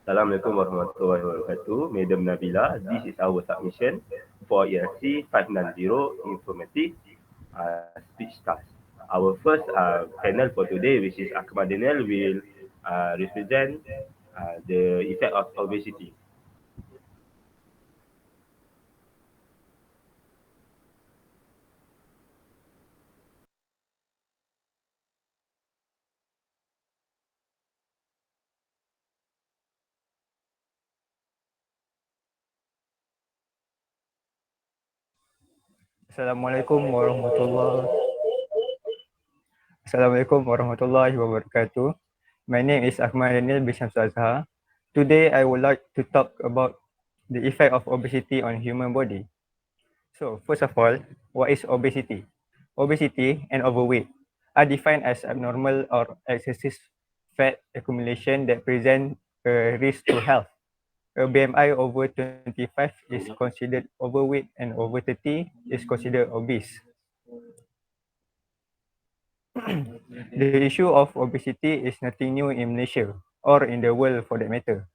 Assalamualaikum warahmatullahi wabarakatuh. Madam Nabila, this is our submission for ELC 590 Informative Speech Task. Our first panel for today, which is Aqmar Danial, will represent the effect of obesity. Assalamualaikum warahmatullahi Assalamualaikum warahmatullahi wabarakatuh. My name is Aqmar Danial bin Syamsul Azhar. Today I would like to talk about the effect of obesity on human body. So first of all, what is obesity? Obesity and overweight are defined as abnormal or excessive fat accumulation that present a risk to health. A BMI over 25 is considered overweight and over 30 is considered obese. The issue of obesity is nothing new in Malaysia or in the world for that matter.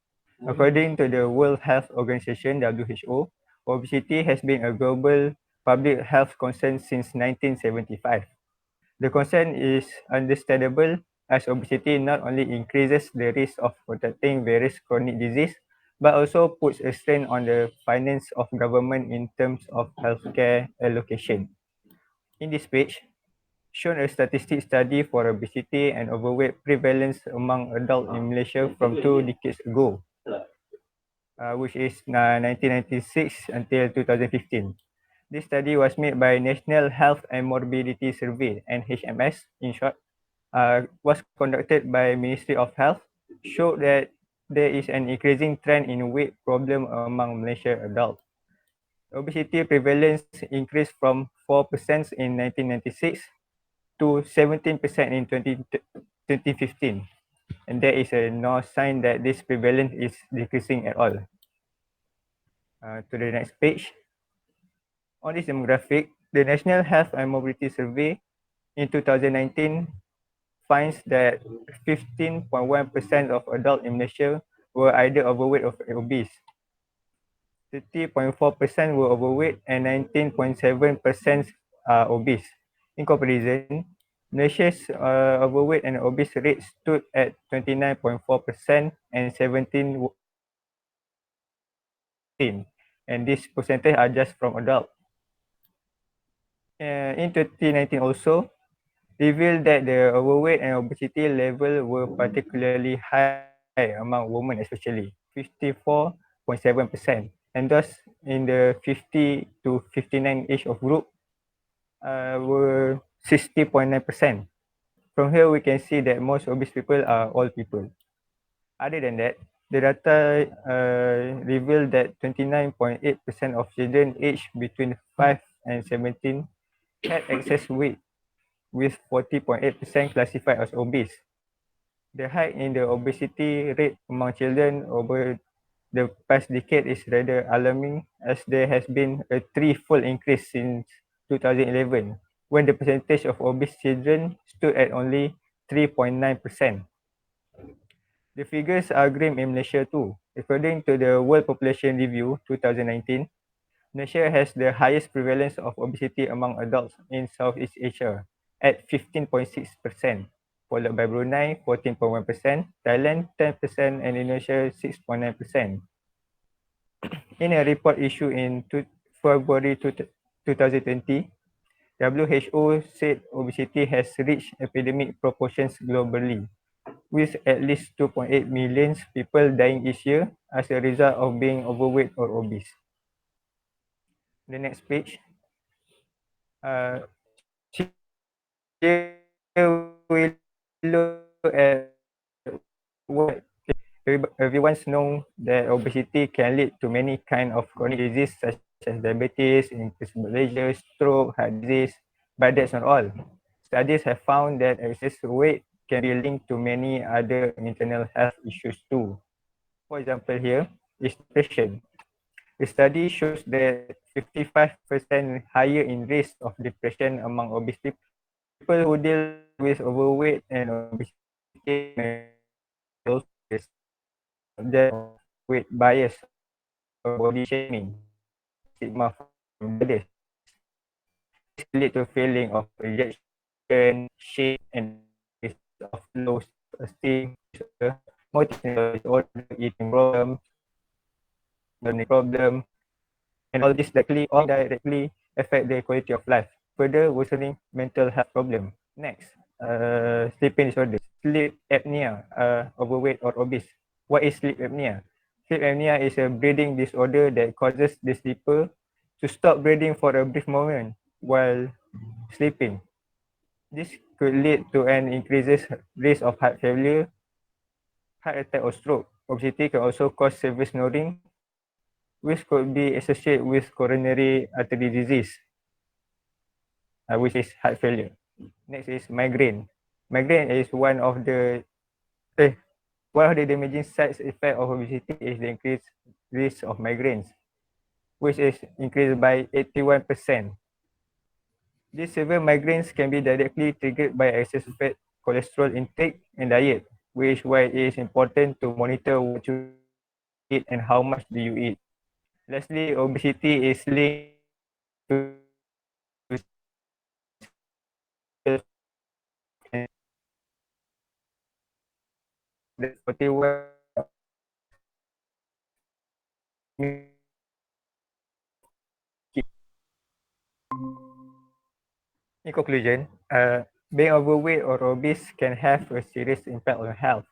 According to the World Health Organization (WHO), obesity has been a global public health concern since 1975. The concern is understandable as obesity not only increases the risk of contracting various chronic disease but also puts a strain on the finance of government in terms of healthcare allocation. In this page, shown a statistic study for obesity and overweight prevalence among adults in Malaysia from 2 decades ago, which is 1996 until 2015. This study was made by National Health and Morbidity Survey, NHMS in short, was conducted by Ministry of Health, showed that there is an increasing trend in weight problem among Malaysian adults. Obesity prevalence increased from 4% in 1996 to 17% in 2015, and there is no sign that this prevalence is decreasing at all. To the next page. On this demographic, the National Health and Mobility Survey in 2019 finds that 15.1% of adults in Malaysia were either overweight or obese. 30.4% were overweight and 19.7% are obese. In comparison, Malaysia's overweight and obese rate stood at 29.4% and 17%, and this percentage are just from adults. In 2019 also, revealed that the overweight and obesity level were particularly high among women especially, 54.7%, and thus in the 50 to 59 age of group were 60.9%. From here we can see that most obese people are old people. Other than that, the data revealed that 29.8% of children aged between 5 and 17 had excess weight, with 40.8% classified as obese. The hike in the obesity rate among children over the past decade is rather alarming, as there has been a threefold increase since 2011, when the percentage of obese children stood at only 3.9%. The figures are grim in Malaysia too. According to the World Population Review 2019, Malaysia has the highest prevalence of obesity among adults in Southeast Asia at 15.6%, followed by Brunei 14.1%, Thailand 10%, and Indonesia 6.9%. In a report issued in February 2020, WHO said obesity has reached epidemic proportions globally, with at least 2.8 million people dying each year as a result of being overweight or obese. The next page. Here we look at what everyone's know that obesity can lead to many kind of chronic disease such as diabetes, increased blood pressure, stroke, heart disease, but that's not all. Studies have found that excess weight can be linked to many other internal health issues too. For example, here is depression. The study shows that 55% higher in risk of depression among obese people. People who deal with overweight and obesity may also subject of weight bias or body shaming, stigma from the others. This can lead to feeling of rejection, shame, and increase of low self-esteem disorder, motivational disorder, eating problems, learning problem, and all this directly or indirectly affect the quality of life, further worsening mental health problem. Next, sleeping disorder, sleep apnea, overweight or obese. What is sleep apnea? Sleep apnea is a breathing disorder that causes the sleeper to stop breathing for a brief moment while sleeping. This could lead to an increased risk of heart failure, heart attack or stroke. Obesity can also cause severe snoring, which could be associated with coronary artery disease, which is heart failure. Next is migraine. Migraine is one of the damaging side effects of obesity is the increased risk of migraines, which is increased by 81%. These severe migraines can be directly triggered by excess fat, cholesterol intake, and diet, which is why it is important to monitor what you eat and how much do you eat. Lastly, obesity is linked to self-esteem and that's 41 In conclusion, being overweight or obese can have a serious impact on health.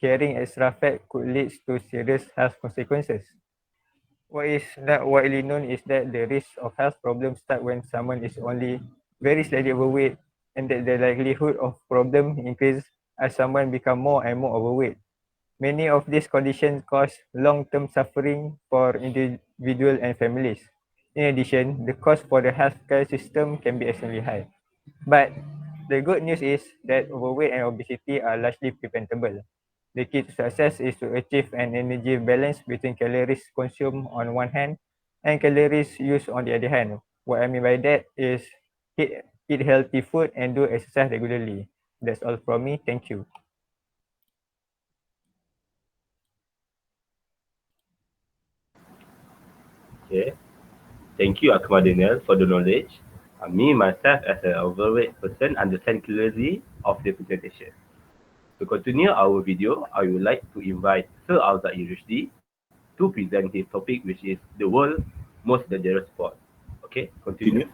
Carrying extra fat could lead to serious health consequences. What is not widely known is that the risk of health problems start when someone is only very slightly overweight, and that the likelihood of problem increase as someone become more and more overweight. Many of these conditions cause long-term suffering for individuals and families. In addition, the cost for the healthcare system can be extremely high. But the good news is that overweight and obesity are largely preventable. The key to success is to achieve an energy balance between calories consumed on one hand and calories used on the other hand. What I mean by that is eat healthy food and do exercise regularly. That's all from me. Thank you. Okay. Thank you, Aqmar Danial, for the knowledge. Me, myself, as an overweight person, understand clearly of the presentation. To continue our video, I would like to invite Sir AUZAIE Rusdi to present his topic, which is the world most dangerous sport. Okay, continue.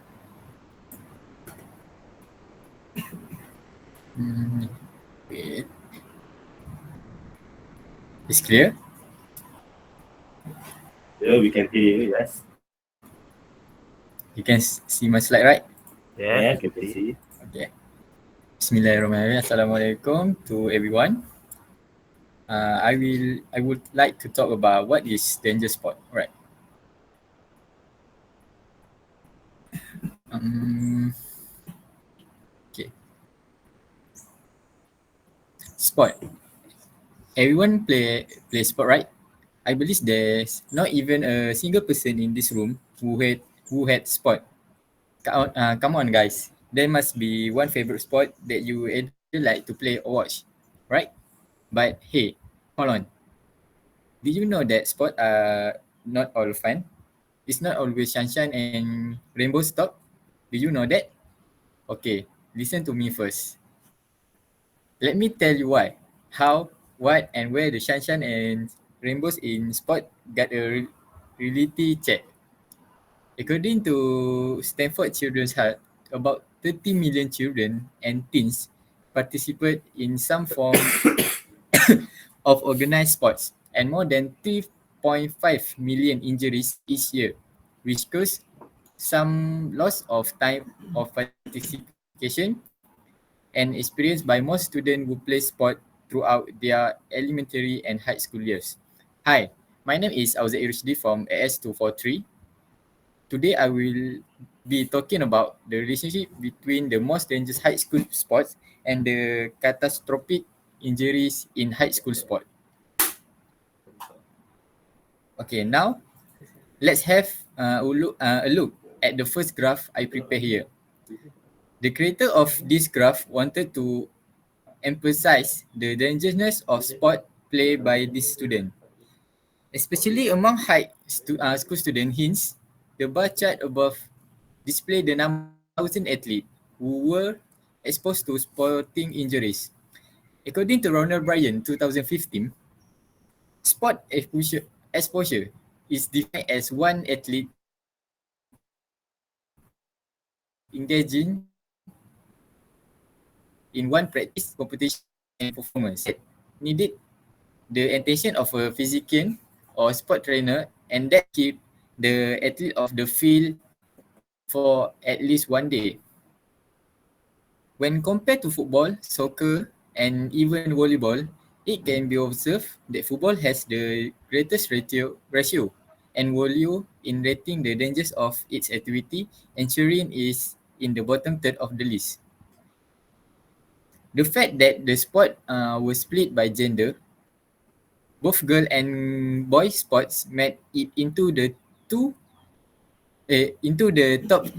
Wait. It's clear? Yeah, we can hear you, yes. You can see my slide, right? Yes, we can see. Okay. Bismillahirrahmanirrahim. Assalamualaikum to everyone. I would like to talk about what is danger sport. Alright. Okay. Sport. Everyone play sport, right? I believe there's not even a single person in this room who had sport. Come on, guys. There must be one favorite sport that you either like to play or watch, right? But hey, hold on. Did you know that sport are not all fun? It's not always sunshine and rainbow top. Did you know that? Okay, listen to me first. Let me tell you why, how, what, and where the sunshine and rainbows in sport got a reality check. According to Stanford Children's Health, about 30 million children and teens participate in some form of organized sports, and more than 3.5 million injuries each year, which cause some loss of time of participation and experienced by most students who play sport throughout their elementary and high school years. Hi, my name is AUZAIE from AS243. Today I will be talking about the relationship between the most dangerous high school sports and the catastrophic injuries in high school sport. Okay, now let's have a look at the first graph I prepared here. The creator of this graph wanted to emphasize the dangerousness of sport play by this student. especially among school student hints, the bar chart above display the number of thousand athletes who were exposed to sporting injuries. According to Ronald Bryan, 2015, sport exposure is defined as one athlete engaging in one practice, competition, and performance that needed the attention of a physician or sport trainer, and that keep the athlete off the field for at least one day. When compared to football, soccer, and even volleyball, it can be observed that football has the greatest ratio and volume in rating the dangers of its activity, ensuring is in the bottom third of the list. The fact that the sport was split by gender, both girl and boy sports made it into the top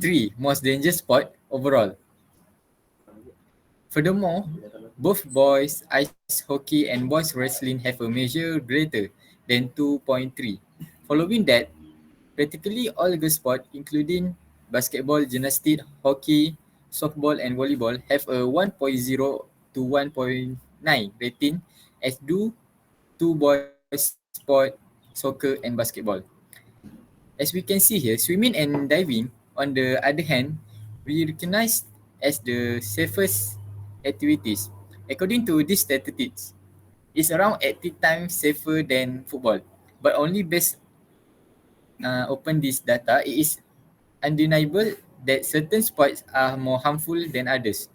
3 most dangerous sport overall. Furthermore, both boys ice hockey and boys wrestling have a measure greater than 2.3. Following that, practically all girl sports, including basketball, gymnastics, hockey, softball, and volleyball, have a 1.0 to 1.9 rating, as do two boys sport, soccer, and basketball. As we can see here, swimming and diving, on the other hand, we recognize as the safest activities. According to these statistics, it's around 80 times safer than football. But only based upon this data, it is undeniable that certain sports are more harmful than others.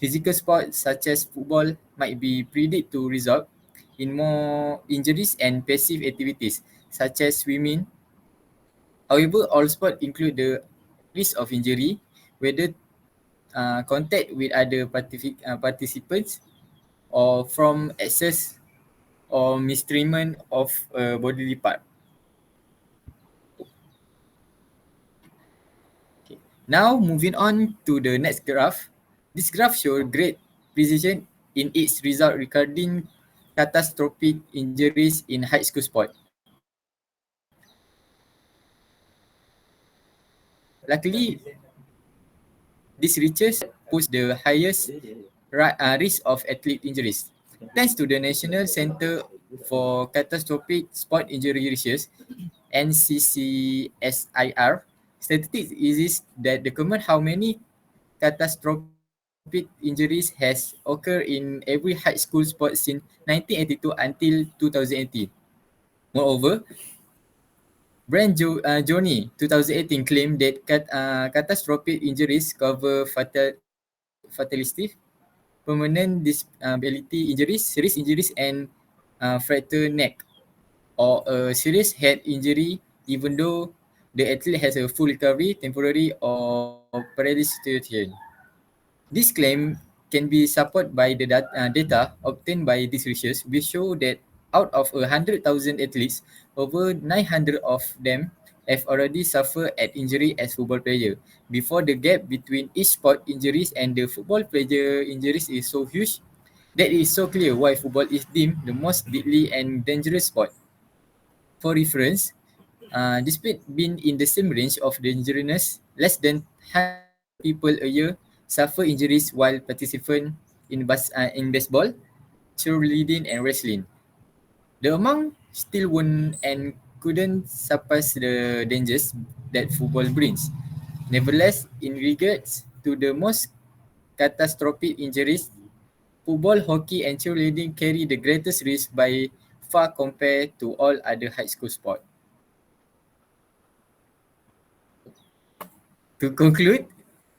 Physical sports such as football might be predicted to result in more injuries and passive activities such as swimming. However, all sports include the risk of injury, whether contact with other participants or from excess or mistreatment of a bodily part. Okay. Now, moving on to the next graph. This graph shows great precision in its result regarding catastrophic injuries in high school sport. Luckily, these research puts the highest risk of athlete injuries. Thanks to the National Center for Catastrophic Sport Injury Research, NCCSIR, statistics is that document how many catastrophic injuries has occurred in every high school sport since 1982 until 2018. Moreover, Johnny 2018 claimed that catastrophic injuries cover fatalistic, permanent disability injuries, serious injuries, and fractured neck or a serious head injury, even though the athlete has a full recovery, temporary, or paralysis situation. This claim can be supported by the data obtained by this research, which show that out of 100,000 athletes, over 900 of them have already suffered an injury as football player. Before, the gap between each sport injuries and the football player injuries is so huge that it is so clear why football is deemed the most deadly and dangerous sport. For reference, despite being in the same range of dangerousness, less than 100 people a year suffer injuries while participating in baseball, cheerleading, and wrestling. The amount still won't and couldn't surpass the dangers that football brings. Nevertheless, in regards to the most catastrophic injuries, football, hockey, and cheerleading carry the greatest risk by far compared to all other high school sports. To conclude,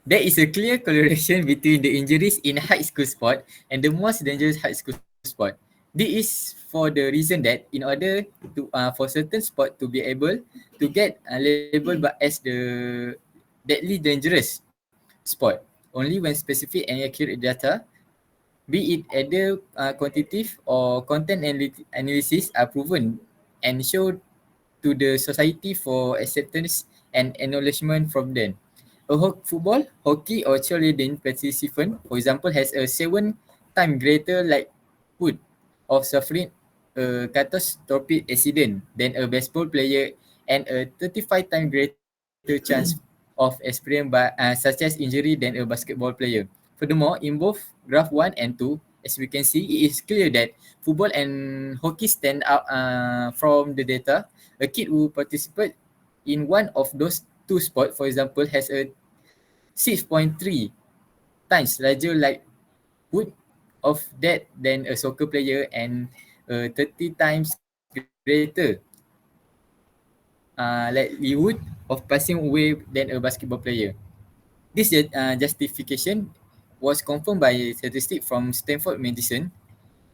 there is a clear correlation between the injuries in high school sport and the most dangerous high school sport. This is for the reason that in order to for certain sport to be able to get labeled as the deadly dangerous sport, only when specific and accurate data, be it either quantitative or content analysis, are proven and showed to the society for acceptance and acknowledgement from them. A football, hockey, or cheerleading participant, for example, has a 7 times greater likelihood of suffering a catastrophic accident than a baseball player and a 35 times greater chance of experience such as injury than a basketball player. Furthermore, in both graph 1 and 2, as we can see, it is clear that football and hockey stand out from the data. A kid who participates in one of those two sports, for example, has a 6.3 times larger likelihood of death than a soccer player and 30 times greater likelihood of passing away than a basketball player. This justification was confirmed by statistics from Stanford Medicine,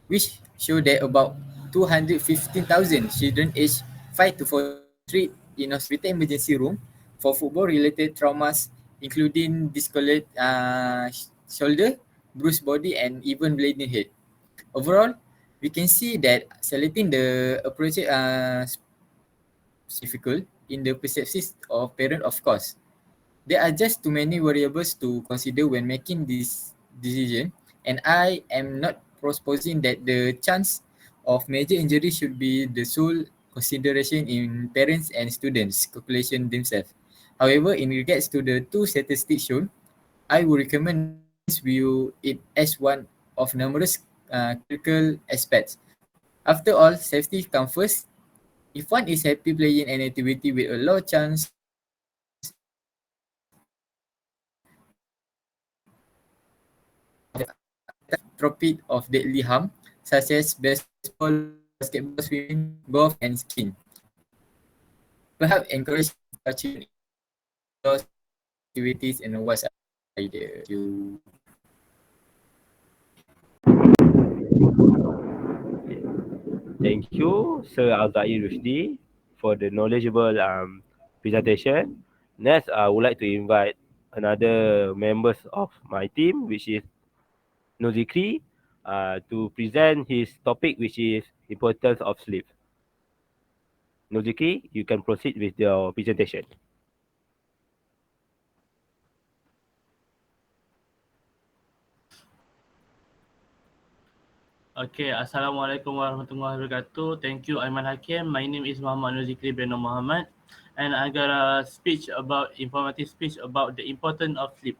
which show that about 215,000 children aged 5 to 14 are treated in hospital emergency room for football-related traumas, including discolored shoulder, bruised body, and even bleeding head. Overall, we can see that selecting the approach difficult in the perceptions of parent, of course. There are just too many variables to consider when making this decision, and I am not proposing that the chance of major injury should be the sole consideration in parents and students' calculation themselves. However, in regards to the two statistics shown, I would recommend that parents view it as one of numerous critical aspects. After all, safety comes first. If one is happy playing an activity with a low chance catastrophic of deadly harm, such as baseball, basketball, swimming, golf, and skiing. Perhaps encourage children indoor activities and what's idea. You Thank you, Sir AUZAIE Rusdi, for the knowledgeable presentation. Next, I would like to invite another members of my team, which is ZIKRI, to present his topic, which is importance of sleep. ZIKRI, you can proceed with your presentation. Okay, Assalamualaikum warahmatullahi wabarakatuh. Thank you, Aiman Hakim. My name is Muhammad Zikri bin Muhammad, and I got a speech about informative speech about the importance of sleep.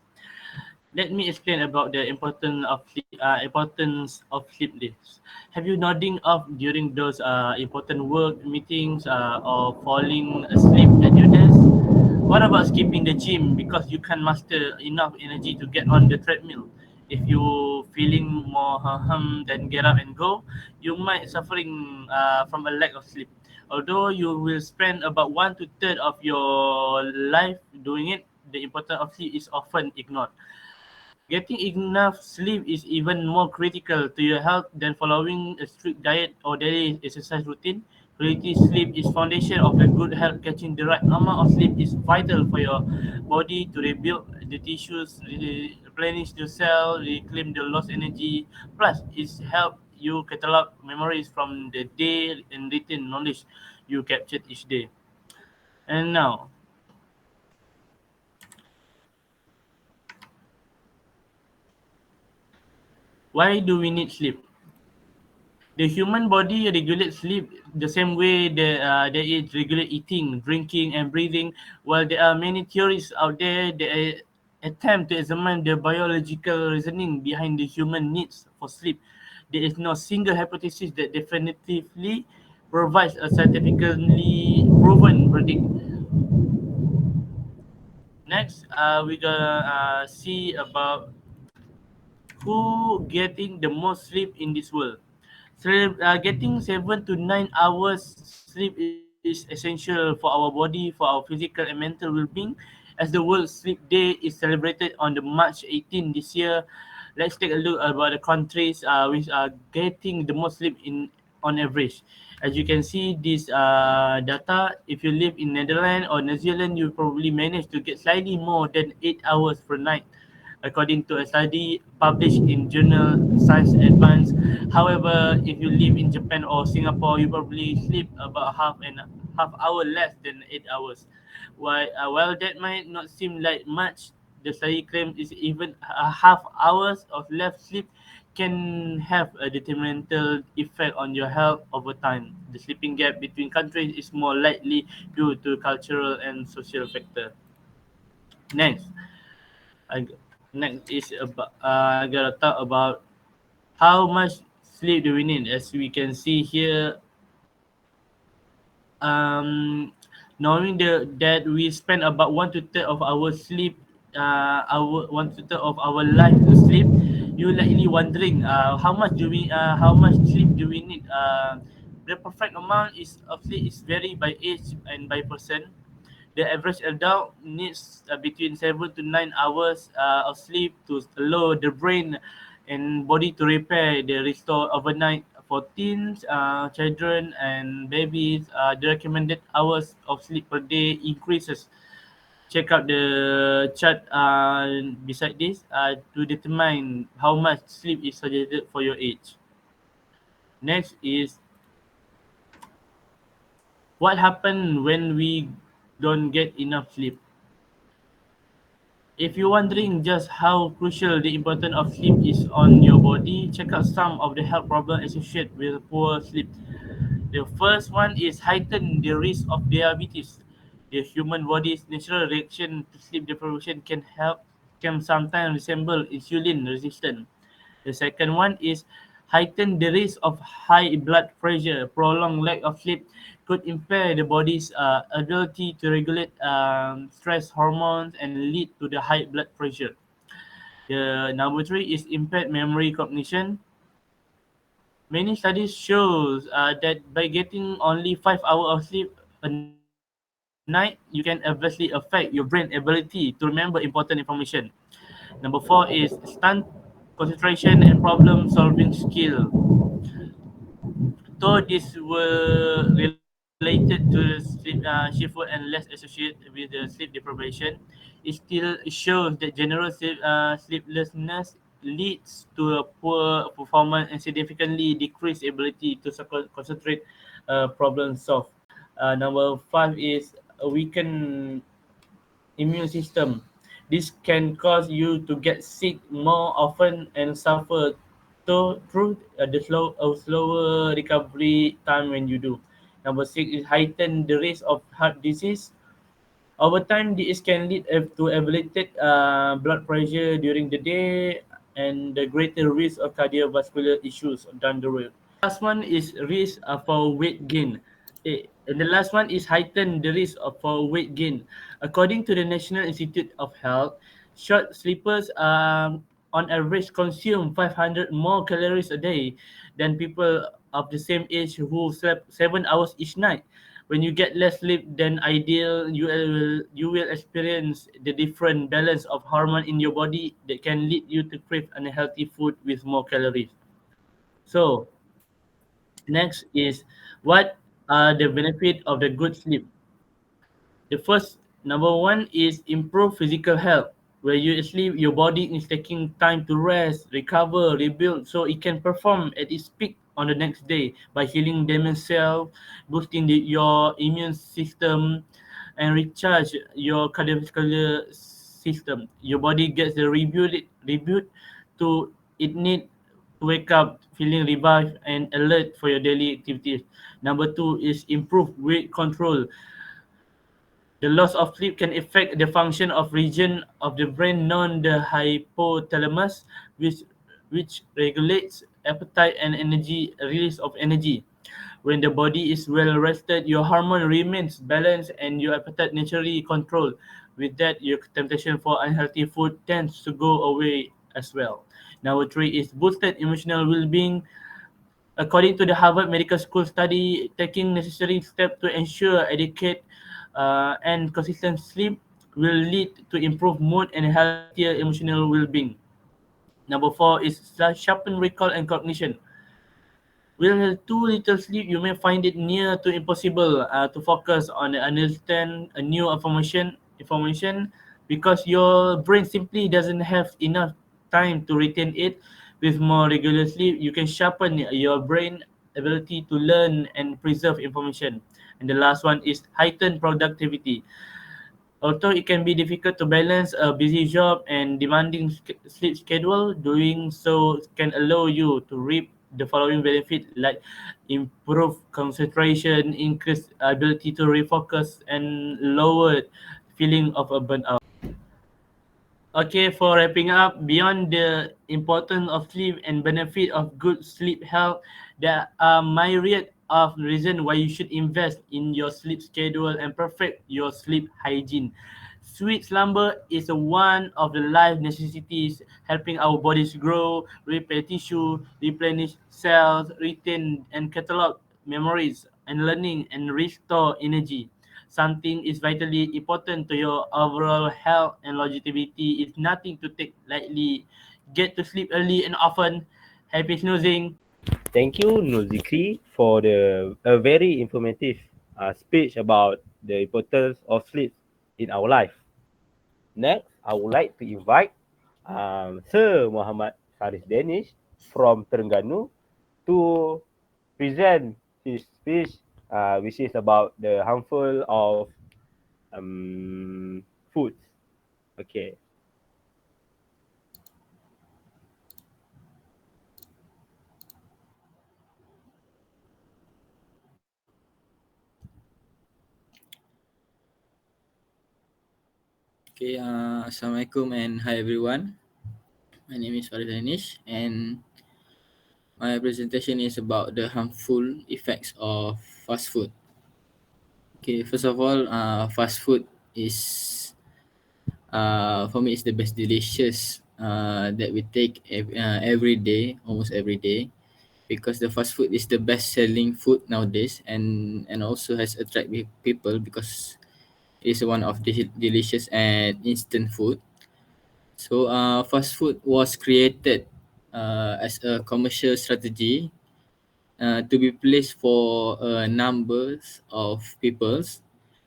Let me explain about the importance of sleep days. Have you nodding off during those important work meetings or falling asleep at your desk? What about skipping the gym because you can't muster enough energy to get on the treadmill? If you feeling more then get up and go, you might suffering from a lack of sleep. Although you will spend about 1 to 3 of your life doing it, the importance of sleep is often ignored. Getting enough sleep is even more critical to your health than following a strict diet or daily exercise routine. Quality sleep is foundation of a good health. Catching the right amount of sleep is vital for your body to rebuild the tissues, replenish the cell, reclaim the lost energy. Plus, it help you catalog memories from the day and retain knowledge you captured each day. And now, why do we need sleep? The human body regulates sleep the same way that it regulates eating, drinking, and breathing. While there are many theories out there that attempt to examine the biological reasoning behind the human needs for sleep, there is no single hypothesis that definitively provides a scientifically proven verdict. Next, we're gonna see about who getting the most sleep in this world. Getting 7 to 9 hours sleep is essential for our body, for our physical and mental well-being. As the World Sleep Day is celebrated on the March 18 this year, let's take a look about the countries which are getting the most sleep in on average. As you can see this data, if you live in Netherlands or New Zealand, you probably manage to get slightly more than 8 hours per night according to a study published in journal Science Advance. However, if you live in Japan or Singapore, you probably sleep about half hour less than 8 hours. While that might not seem like much, the study claims is even a half hours of left sleep can have a detrimental effect on your health over time. The sleeping gap between countries is more likely due to cultural and social factor. Next, I, next is about I gotta talk about how much sleep do we need. As we can see here, um, knowing that we spend about 1/3 of our sleep, our 1/3 of our life to sleep, you likely wondering, how much sleep do we need? The perfect amount is of sleep is vary by age and by person. The average adult needs between 7 to 9 hours of sleep to allow the brain and body to repair the restore overnight. For teens, children, and babies, the recommended hours of sleep per day increases. Check out the chart beside this to determine how much sleep is suggested for your age. Next is what happens when we don't get enough sleep. If you're wondering just how crucial the importance of sleep is on your body, check out some of the health problems associated with poor sleep. The first one is heighten the risk of diabetes. The human body's natural reaction to sleep deprivation can sometimes resemble insulin resistance. The second one is heighten the risk of high blood pressure. Prolonged lack of sleep could impair the body's ability to regulate stress hormones and lead to the high blood pressure. The number three is impaired memory cognition. Many studies shows that by getting only 5 hours of sleep a night, you can adversely affect your brain ability to remember important information. Number four is stunt concentration and problem solving skill. Though these were related to the shift work and less associated with the sleep deprivation, it still shows that general sleeplessness leads to a poor performance and significantly decreased ability to concentrate, problem solve. Number five is a weakened immune system. This can cause you to get sick more often and suffer through slower recovery time when you do. Number six is heighten the risk of heart disease. Over time, this can lead to elevated blood pressure during the day and the greater risk of cardiovascular issues down the road. Last one is risk for weight gain. And the last one is heighten the risk for weight gain. According to the National Institute of Health, short sleepers on average consume 500 more calories a day than people of the same age who slept 7 hours each night. When you get less sleep than ideal, you will experience the different balance of hormone in your body that can lead you to crave unhealthy food with more calories. So next is what are the benefit of the good sleep? The first number one is improve physical health. Where you sleep, your body is taking time to rest, recover, rebuild, so it can perform at its peak on the next day by healing damaged cells, boosting your immune system, and recharge your cardiovascular system. Your body gets the rebuild to it need to wake up feeling revived and alert for your daily activities. Number two is improve weight control. The loss of sleep can affect the function of region of the brain known the hypothalamus, which regulates appetite and energy release of energy. When the body is well rested, your hormone remains balanced and your appetite naturally controlled. With that, your temptation for unhealthy food tends to go away as well. Number three is boosted emotional well-being. According to the Harvard Medical School study, taking necessary steps to ensure adequate and consistent sleep will lead to improved mood and healthier emotional well-being. Number four is sharpen recall and cognition. With too little sleep, you may find it near to impossible to focus on and understand a new information because your brain simply doesn't have enough time to retain it. With more regular sleep, you can sharpen your brain ability to learn and preserve information. And the last one is heightened productivity. Although it can be difficult to balance a busy job and demanding sleep schedule, doing so can allow you to reap the following benefit like improve concentration, increase ability to refocus, and lower feeling of a burnout. Okay, for wrapping up, beyond the importance of sleep and benefit of good sleep health, there are myriad of reasons why you should invest in your sleep schedule and perfect your sleep hygiene. Sweet slumber is one of the life necessities, helping our bodies grow, repair tissue, replenish cells, retain and catalog memories, and learning and restore energy. Something is vitally important to your overall health and longevity. It's nothing to take lightly. Get to sleep early and often. Happy snoozing. Thank you, Nuzikri, for the a very informative speech about the importance of sleep in our life. Next, I would like to invite Sir Muhammad Faris Danish from Terengganu to present his speech, which is about the harmful of foods. Okay. Okay, Assalamualaikum and hi everyone. My name is Faris Danish and my presentation is about the harmful effects of fast food. Okay, first of all, fast food is for me it's the best delicious that we take every day, almost every day, because the fast food is the best selling food nowadays and also has attracted people because it is one of the delicious and instant food. So, fast food was created as a commercial strategy to be placed for numbers of peoples,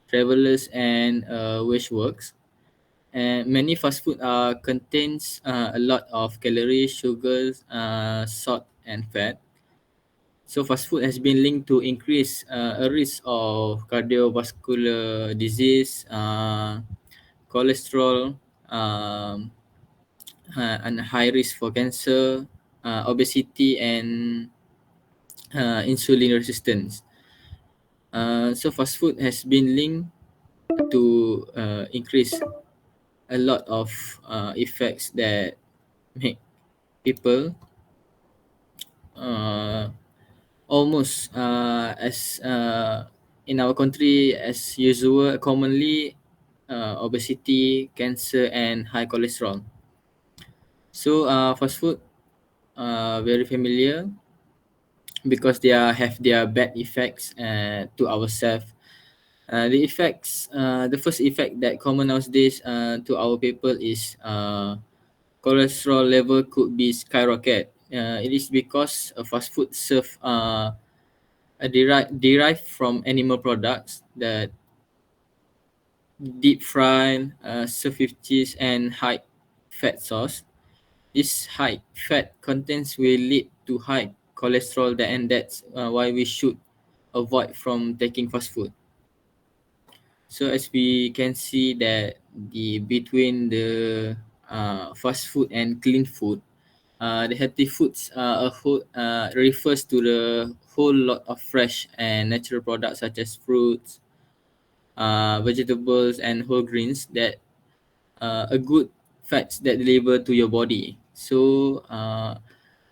travelers, and wage works. And many fast food contains a lot of calories, sugars, salt, and fat. So fast food has been linked to increase a risk of cardiovascular disease, cholesterol, um, and high risk for cancer, obesity, and insulin resistance. So fast food has been linked to increase a lot of effects that make people uh, almost as in our country as usual, commonly obesity, cancer, and high cholesterol. So fast food very familiar because they have their bad effects to ourselves. The first effect that common nowadays to our people is cholesterol level could be skyrocket. It is because fast food serve derived from animal products that deep fried, surface cheese, and high fat sauce. This high fat contents will lead to high cholesterol, and that's why we should avoid from taking fast food. So as we can see that the between the fast food and clean food, the healthy foods refers to the whole lot of fresh and natural products such as fruits, vegetables, and whole grains that a good fats that deliver to your body. So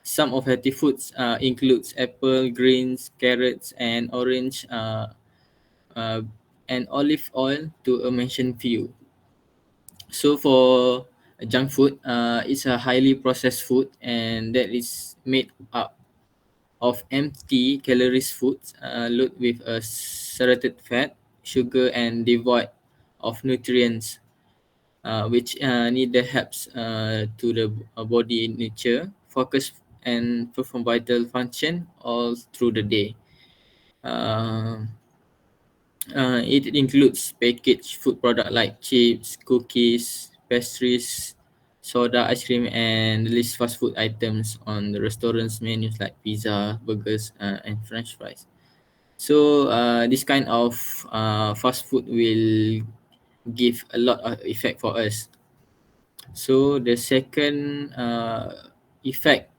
some of healthy foods includes apple, greens, carrots, and orange, uh, and olive oil to mention few. So for junk food, it's a highly processed food and that is made up of empty calories foods loaded with a saturated fat, sugar, and devoid of nutrients, which neither helps to the body nature, focus, and perform vital function all through the day. Uh, it includes packaged food product like chips, cookies, pastries, soda, ice cream, and the list fast food items on the restaurant's menus like pizza, burgers, and French fries. So this kind of fast food will give a lot of effect for us. So the second effect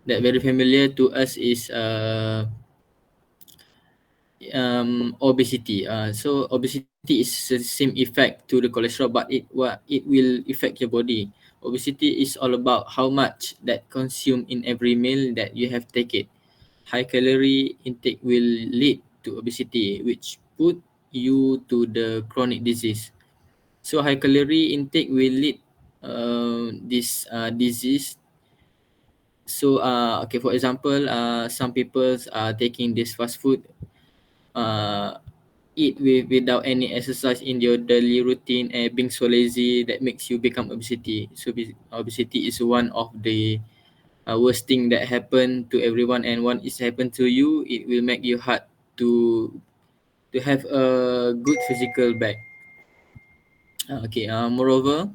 that very familiar to us is obesity. So obesity is the same effect to the cholesterol, but it will affect your body. Obesity is all about how much that consume in every meal that you have take it. High calorie intake will lead to obesity, which put you to the chronic disease. So high calorie intake will lead this disease. So okay, for example, some people are taking this fast food, uh, eat without any exercise in your daily routine and being so lazy that makes you become obesity. So obesity is one of the worst thing that happen to everyone, and when it's happened to you, it will make you hard to have a good physical back. Okay. Moreover,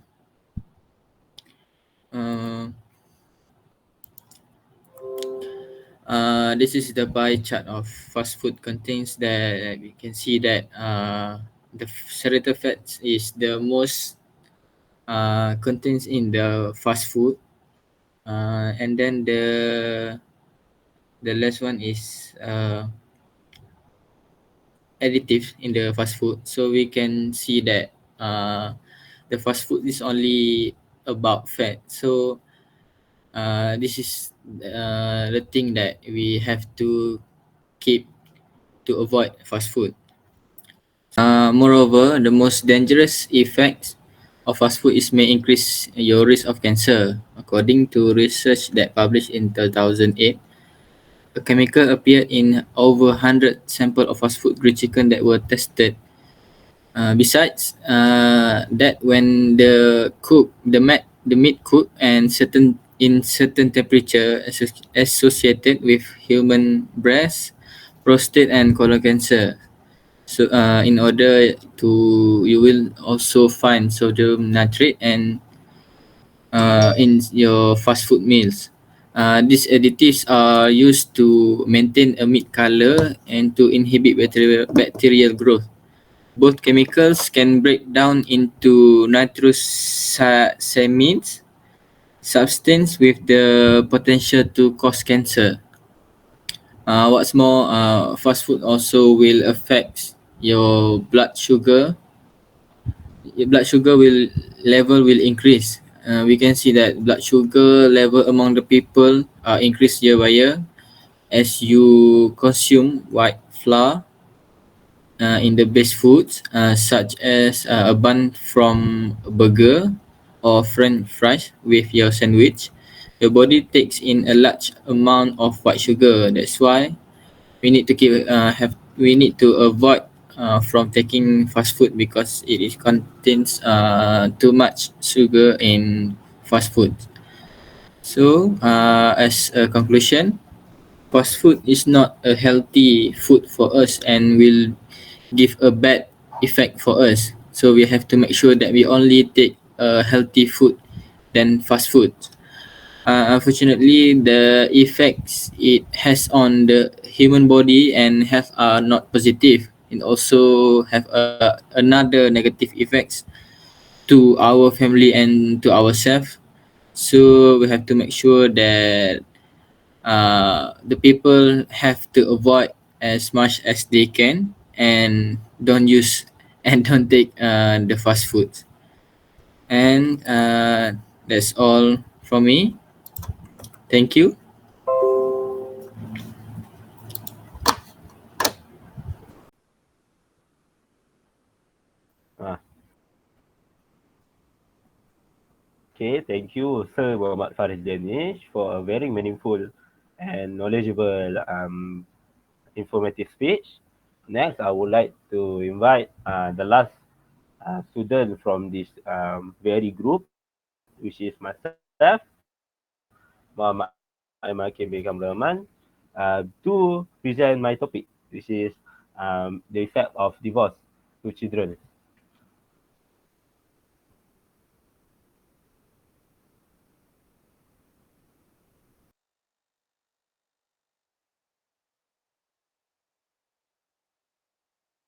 uh, this is the pie chart of fast food contains that we can see that the saturated fats is the most contains in the fast food, and then the last one is additives in the fast food. So we can see that the fast food is only about fat. So this is the thing that we have to keep to avoid fast food. Moreover, the most dangerous effects of fast food is may increase your risk of cancer. According to research that published in 2008, a chemical appeared in over 100 samples of fast food grilled chicken that were tested. Besides that, when the meat cook and certain temperature associated with human breast, prostate, and colon cancer. So in order to, you will also find sodium nitrate and in your fast food meals. These additives are used to maintain a meat color and to inhibit bacterial growth. Both chemicals can break down into nitrosamines, substance with the potential to cause cancer. What's more, fast food also will affect your blood sugar. Your blood sugar will level will increase. We can see that blood sugar level among the people increase year by year as you consume white flour in the base foods such as a bun from a burger or french fries with your sandwich. Your body takes in a large amount of white sugar. That's why we need to avoid from taking fast food because it is contains too much sugar in fast food. So as a conclusion, fast food is not a healthy food for us and will give a bad effect for us. So we have to make sure that we only take healthy food than fast food. Unfortunately, the effects it has on the human body and health are not positive. It also have another negative effects to our family and to ourselves. So we have to make sure that the people have to avoid as much as they can and don't use and don't take the fast food. And that's all from me. Thank you. Ah, okay, thank you, Sir Muhammad Faris Danish, for a very meaningful and knowledgeable informative speech. Next, I would like to invite the last student from this very group, which is myself, Muhammad Aiman Kim Begam Rahman, to present my topic, which is the effect of divorce to children.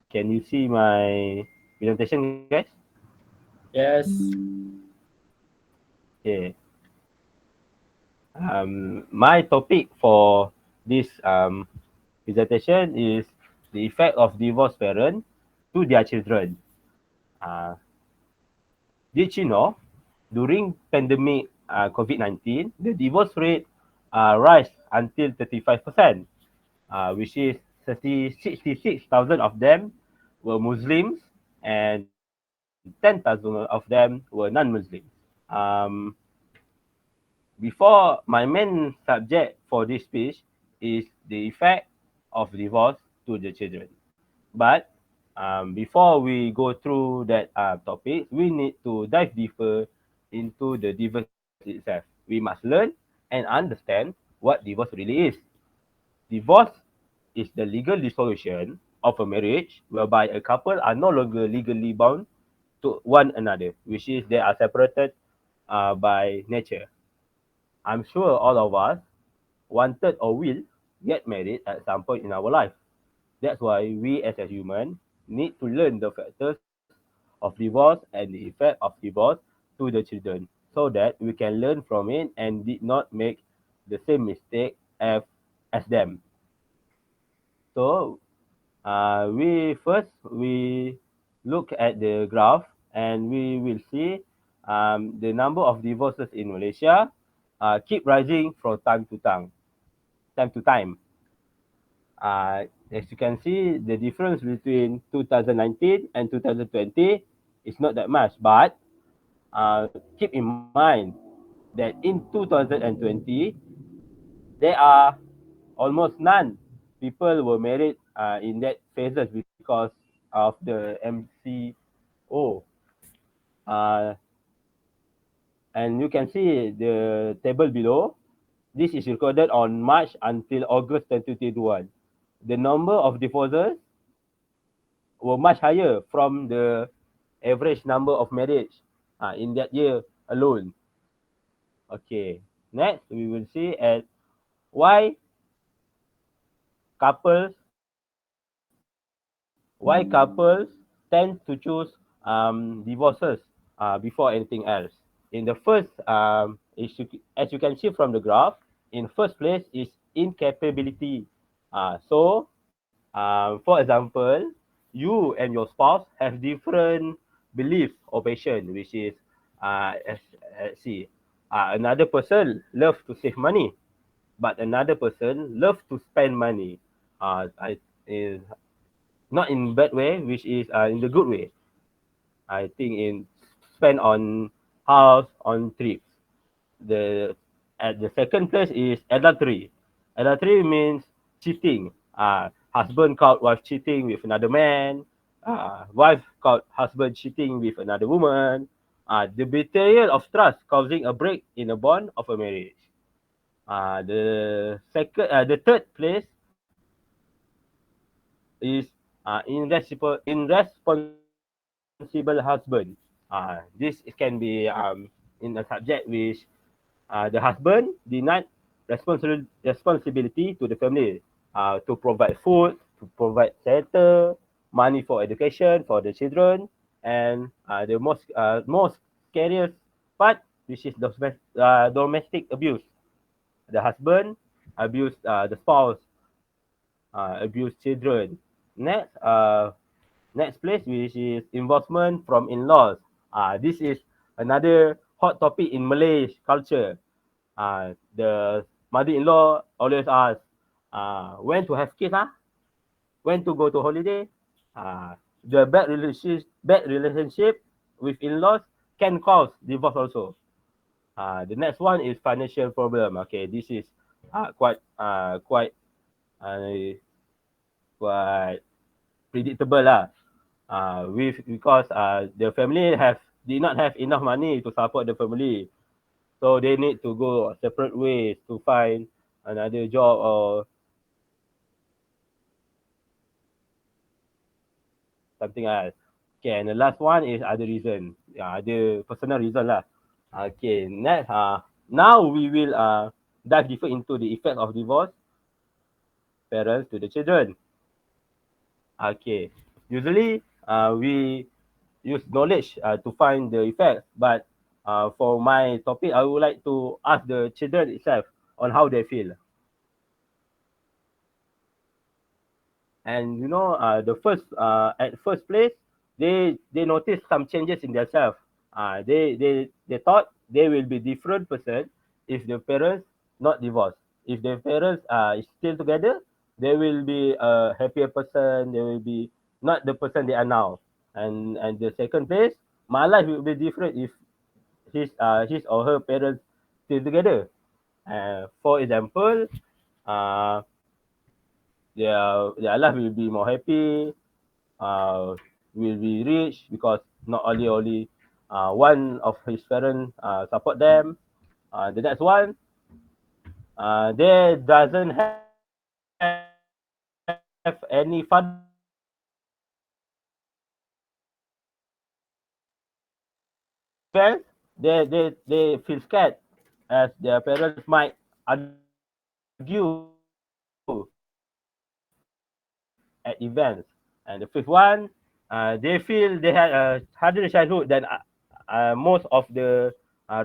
Can you see my presentation, guys? Yes. Okay. My topic for this presentation is the effect of divorced parents to their children. Uh, did you know during pandemic COVID-19, the divorce rate rise until 35%, which is 66,000 of them were Muslims and 10,000 of them were non-Muslims. Um, Before, my main subject for this speech is the effect of divorce to the children. But before we go through that topic, we need to dive deeper into the divorce itself. We must learn and understand what divorce really is. Divorce is the legal dissolution of a marriage whereby a couple are no longer legally bound to one another, which is they are separated by nature. I'm sure all of us wanted or will get married at some point in our life. That's why we as a human need to learn the factors of divorce and the effect of divorce to the children so that we can learn from it and did not make the same mistake as them. So we look at the graph and we will see the number of divorces in Malaysia keep rising from time to time. As you can see, the difference between 2019 and 2020 is not that much. But keep in mind that in 2020, there are almost none people were married in that phases because of the MCO. Uh, and you can see the table below. This is recorded on March until August 2021. The number of divorces were much higher from the average number of marriage in that year alone. Okay, next we will see at why couples why couples tend to choose divorces before anything else. In the first, as you can see from the graph, in first place is incapability. For example, you and your spouse have different beliefs or passion, which is, see, another person loves to save money, but another person loves to spend money. Is not in bad way, which is in the good way. I think in spend on house, on trips. The At the second place is adultery. Adultery means cheating. Husband caught wife cheating with another man. Wife caught husband cheating with another woman. The betrayal of trust causing a break in a bond of a marriage. The third place is irresponsible husband. This can be in a subject which the husband denied responsibility to the family to provide food, to provide shelter, money for education for the children, and the most scariest part, which is domestic abuse. The husband abused the spouse, abuse children. Next, next place, which is involvement from in-laws. This is another hot topic in Malay culture. The mother-in-law always ask, when to have kids, when to go to holiday. The bad relationship with in-laws can cause divorce also. The next one is financial problem. Okay, this is quite uh, quite predictable lah. With because the family did not have enough money to support the family, so they need to go separate ways to find another job or something else. Okay, and the last one is other reason, other personal reason lah. Okay, next, now we will dive deeper into the effect of divorce parents to the children. Okay, usually we use knowledge to find the effects. But for my topic, I would like to ask the children itself on how they feel. And the first at first place, they noticed some changes in themselves. They thought they will be different person if the parents not divorced. If the parents are still together, they will be a happier person. They will be not the person they are now. And the second place, my life will be different if his or her parents still together. For example, uh, their life will be more happy, uh, will be rich because not only one of his parents support them. The next one, there doesn't have any father figure in the family. Events, they feel scared as their parents might argue at events. And the fifth one, they feel they had a harder childhood than most of the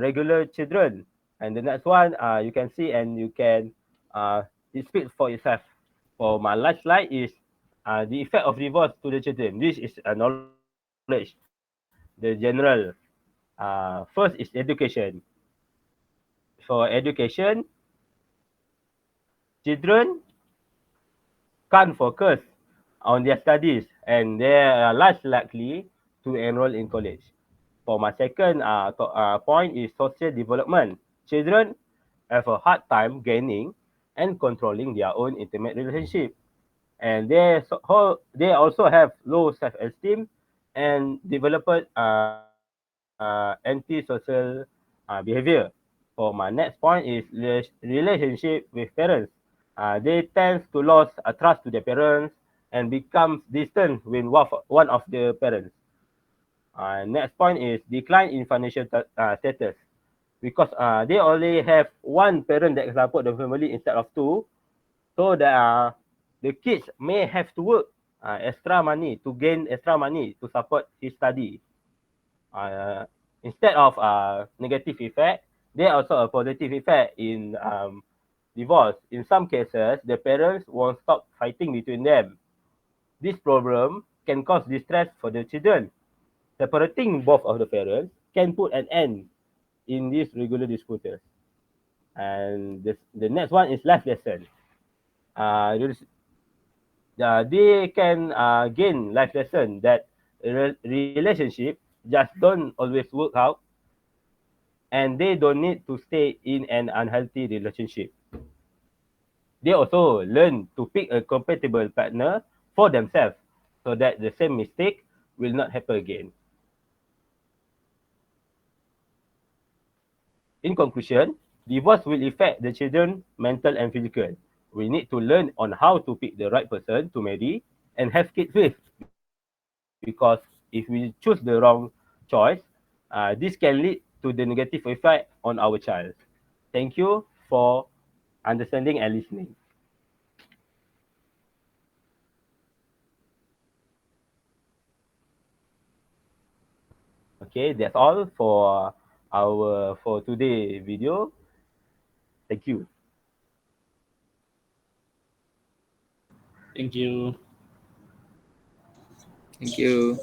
regular children. And the next one, you can see and you can it speaks for itself. For my last slide is the effect of divorce to the children. This is knowledge, the general. First is education. For education, children can't focus on their studies and they are less likely to enroll in college. For my second point is social development. Children have a hard time gaining and controlling their own intimate relationship. And they also have low self-esteem and develop antisocial behavior. For my next point is relationship with parents. They tend to lose trust to their parents and becomes distant when one of the parents. Next point is decline in financial status because they only have one parent that support the family instead of two. So the kids may have to work extra money to gain extra money to support his study. Uh, Instead of negative effect, there also a positive effect in divorce. In some cases, the parents won't stop fighting between them. This problem can cause distress for the children. Separating both of the parents can put an end in these regular disputes. And the next one is life lesson. They can gain life lesson that relationship just don't always work out and they don't need to stay in an unhealthy relationship. They also learn to pick a compatible partner for themselves so that the same mistake will not happen again. In conclusion, divorce will affect the children mental and physical. We need to learn on how to pick the right person to marry and have kids with because if we choose the wrong choice, this can lead to the negative effect on our child. Thank you for understanding and listening. Okay, that's all for our for today video. Thank you. Thank you. Thank you.